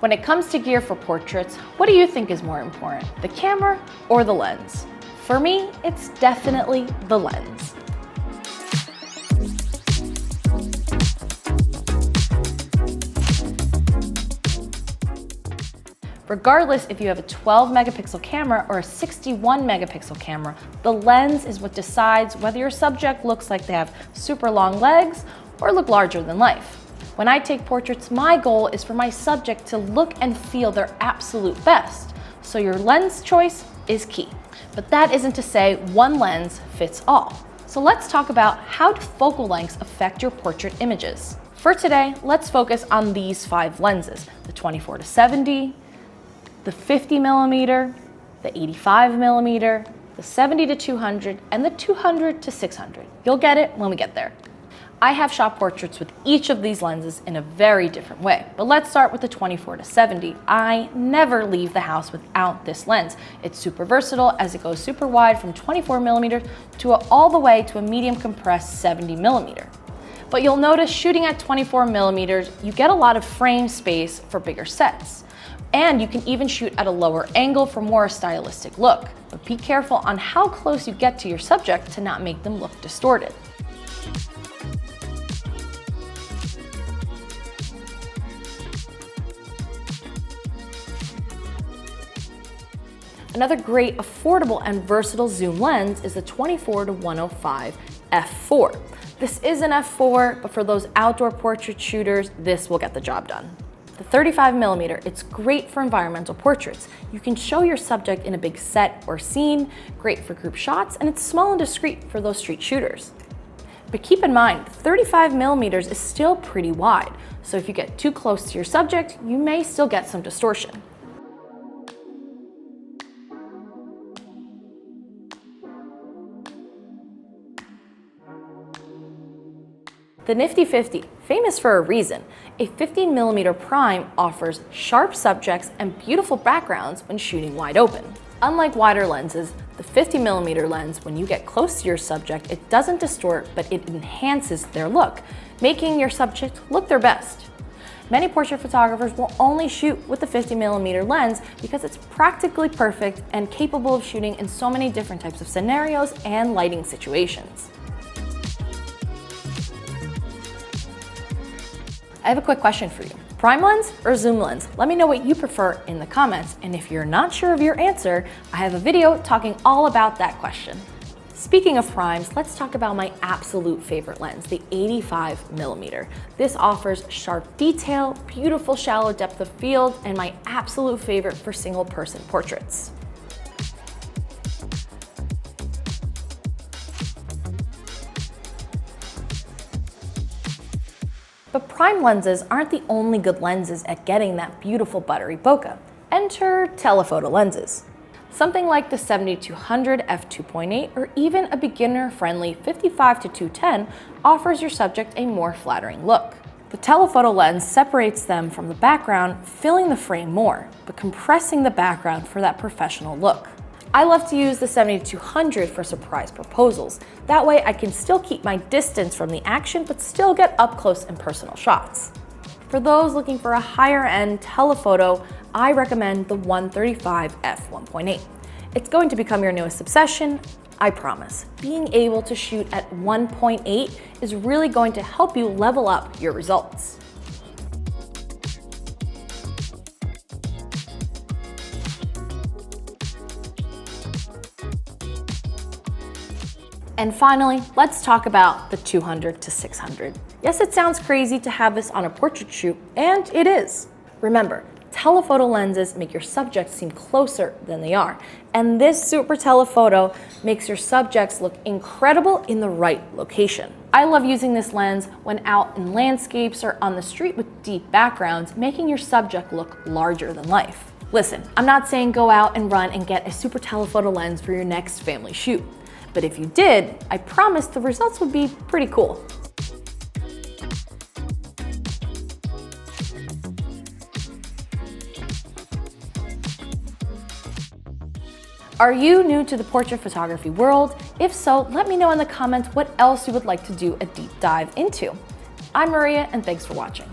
When it comes to gear for portraits, what do you think is more important, the camera or the lens? For me, it's definitely the lens. Regardless if you have a 12 megapixel camera or a 61 megapixel camera, the lens is what decides whether your subject looks like they have super long legs or look larger than life. When I take portraits, my goal is for my subject to look and feel their absolute best. So your lens choice is key. But that isn't to say one lens fits all. So let's talk about how do focal lengths affect your portrait images. For today, let's focus on these 5 lenses: the 24-70, the 50mm, the 85mm, the 70-200, and the 200-600. You'll get it when we get there. I have shot portraits with each of these lenses in a very different way, but let's start with the 24-70. I never leave the house without this lens. It's super versatile as it goes super wide from 24mm to all the way to a medium compressed 70mm. But you'll notice shooting at 24mm, you get a lot of frame space for bigger sets. And you can even shoot at a lower angle for more stylistic look. But be careful on how close you get to your subject to not make them look distorted. Another great, affordable, and versatile zoom lens is the 24-105 f4. This is an f4, but for those outdoor portrait shooters, this will get the job done. The 35mm, it's great for environmental portraits. You can show your subject in a big set or scene, great for group shots, and it's small and discreet for those street shooters. But keep in mind, 35mm is still pretty wide, so if you get too close to your subject, you may still get some distortion. The Nifty 50, famous for a reason. A 15mm prime offers sharp subjects and beautiful backgrounds when shooting wide open. Unlike wider lenses, the 50mm lens, when you get close to your subject, it doesn't distort, but it enhances their look, making your subject look their best. Many portrait photographers will only shoot with the 50mm lens because it's practically perfect and capable of shooting in so many different types of scenarios and lighting situations. I have a quick question for you. Prime lens or zoom lens? Let me know what you prefer in the comments, and if you're not sure of your answer, I have a video talking all about that question. Speaking of primes, let's talk about my absolute favorite lens, the 85mm. This offers sharp detail, beautiful shallow depth of field, and my absolute favorite for single person portraits. But prime lenses aren't the only good lenses at getting that beautiful buttery bokeh. Enter telephoto lenses. Something like the 70-200 f2.8 or even a beginner-friendly 55-210 offers your subject a more flattering look. The telephoto lens separates them from the background, filling the frame more, but compressing the background for that professional look. I love to use the 70-200 for surprise proposals. That way I can still keep my distance from the action, but still get up close and personal shots. For those looking for a higher end telephoto, I recommend the 135 f1.8. It's going to become your newest obsession, I promise. Being able to shoot at 1.8 is really going to help you level up your results. And finally, let's talk about the 200-600. Yes, it sounds crazy to have this on a portrait shoot, and it is. Remember, telephoto lenses make your subjects seem closer than they are, and this Supertelephoto makes your subjects look incredible in the right location. I love using this lens when out in landscapes or on the street with deep backgrounds, making your subject look larger than life. Listen, I'm not saying go out and run and get a Supertelephoto lens for your next family shoot. But if you did, I promise the results would be pretty cool. Are you new to the portrait photography world? If so, let me know in the comments what else you would like to do a deep dive into. I'm Maria, and thanks for watching.